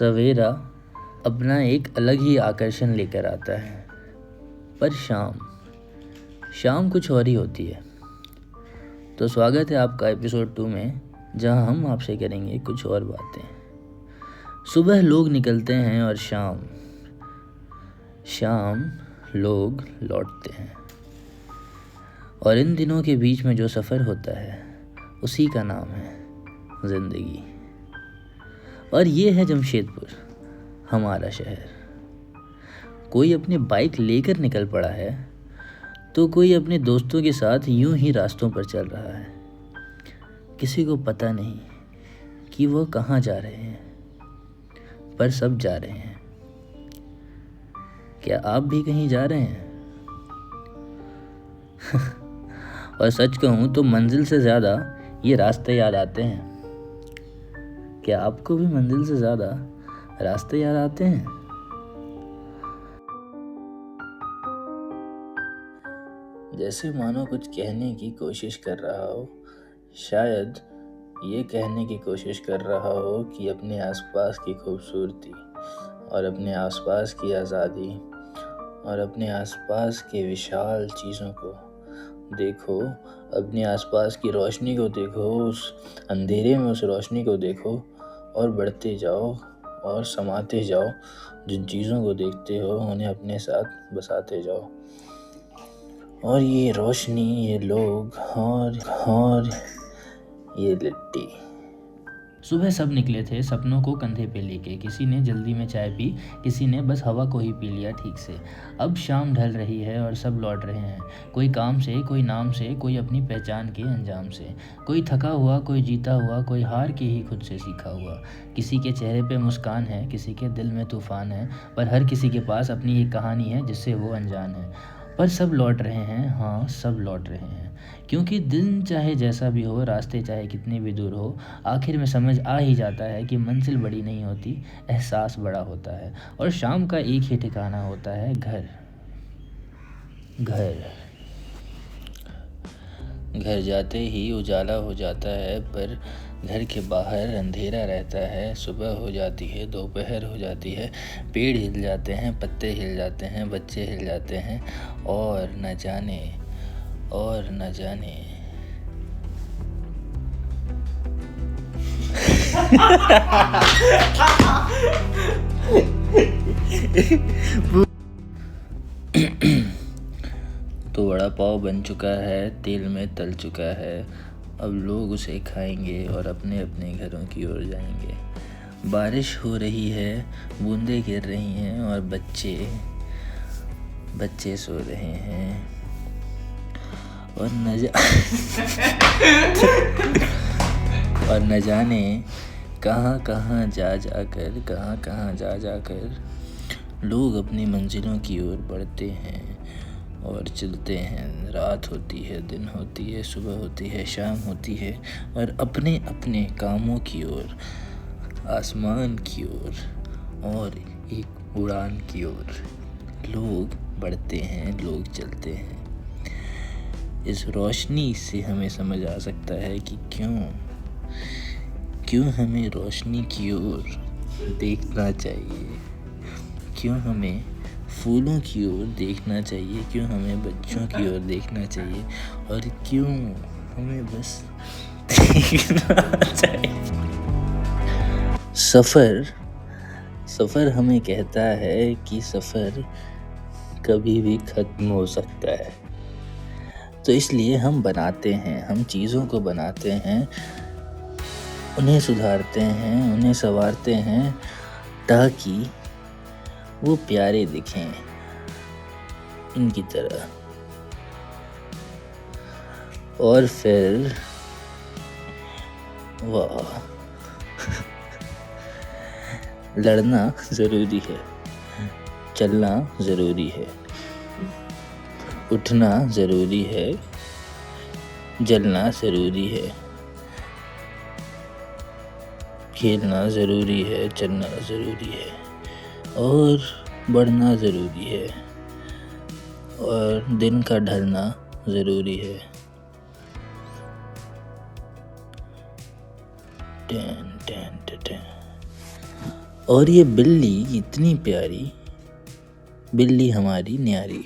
सवेरा अपना एक अलग ही आकर्षण लेकर आता है, पर शाम कुछ और ही होती है। तो स्वागत है आपका एपिसोड 2 में, जहां हम आपसे करेंगे कुछ और बातें। सुबह लोग निकलते हैं और शाम लोग लौटते हैं, और इन दिनों के बीच में जो सफ़र होता है उसी का नाम है ज़िंदगी। और ये है जमशेदपुर, हमारा शहर। कोई अपनी बाइक लेकर निकल पड़ा है, तो कोई अपने दोस्तों के साथ यूं ही रास्तों पर चल रहा है। किसी को पता नहीं कि वो कहाँ जा रहे हैं, पर सब जा रहे हैं। क्या आप भी कहीं जा रहे हैं? और सच कहूँ तो मंजिल से ज़्यादा ये रास्ते याद आते हैं। क्या आपको भी मंजिल से ज़्यादा रास्ते याद आते हैं? जैसे मानो कुछ कहने की कोशिश कर रहा हो, शायद ये कहने की कोशिश कर रहा हो कि अपने आसपास की खूबसूरती और अपने आसपास की आज़ादी और अपने आसपास के विशाल चीज़ों को देखो, अपने आसपास की रोशनी को देखो, उस अंधेरे में उस रोशनी को देखो और बढ़ते जाओ और समाते जाओ। जिन चीज़ों को देखते हो उन्हें अपने साथ बसाते जाओ। और ये रोशनी, ये लोग और ये लिट्टी। सुबह सब निकले थे सपनों को कंधे पे लेके। किसी ने जल्दी में चाय पी, किसी ने बस हवा को ही पी लिया ठीक से। अब शाम ढल रही है और सब लौट रहे हैं, कोई काम से, कोई नाम से, कोई अपनी पहचान के अंजाम से। कोई थका हुआ, कोई जीता हुआ, कोई हार के ही खुद से सीखा हुआ। किसी के चेहरे पे मुस्कान है, किसी के दिल में तूफान है, पर हर किसी के पास अपनी एक कहानी है जिससे वो अनजान है। पर सब लौट रहे हैं, हाँ सब लौट रहे हैं, क्योंकि दिन चाहे जैसा भी हो, रास्ते चाहे कितने भी दूर हो, आखिर में समझ आ ही जाता है कि मंजिल बड़ी नहीं होती, एहसास बड़ा होता है। और शाम का एक ही ठिकाना होता है, घर। घर जाते ही उजाला हो जाता है, पर घर के बाहर अंधेरा रहता है। सुबह हो जाती है, दोपहर हो जाती है, पेड़ हिल जाते हैं, पत्ते हिल जाते हैं, बच्चे हिल जाते हैं, और न जाने तो वड़ा पाव बन चुका है, तेल में तल चुका है। अब लोग उसे खाएंगे और अपने अपने घरों की ओर जाएंगे। बारिश हो रही है, बूंदें गिर रही हैं, और बच्चे सो रहे हैं। और न जाने कहाँ जा जाकर लोग अपनी मंजिलों की ओर बढ़ते हैं और चलते हैं। रात होती है, दिन होती है, सुबह होती है, शाम होती है, और अपने अपने कामों की ओर, आसमान की ओर और एक उड़ान की ओर लोग बढ़ते हैं, लोग चलते हैं। इस रोशनी से हमें समझ आ सकता है कि क्यों हमें रोशनी की ओर देखना चाहिए, क्यों हमें फूलों की ओर देखना चाहिए, क्यों हमें बच्चों की ओर देखना चाहिए, और क्यों हमें बस देखना चाहिए। सफ़र हमें कहता है कि सफ़र कभी भी ख़त्म हो सकता है। तो इसलिए हम बनाते हैं, हम चीज़ों को बनाते हैं, उन्हें सुधारते हैं, उन्हें संवारते हैं, ताकि वो प्यारे दिखें इनकी तरह। और फिर वाह, लड़ना ज़रूरी है, चलना ज़रूरी है, उठना ज़रूरी है, जलना ज़रूरी है, खेलना ज़रूरी है, चलना ज़रूरी है, और बढ़ना ज़रूरी है, और दिन का ढलना ज़रूरी है। और ये बिल्ली इतनी प्यारी, बिल्ली हमारी न्यारी।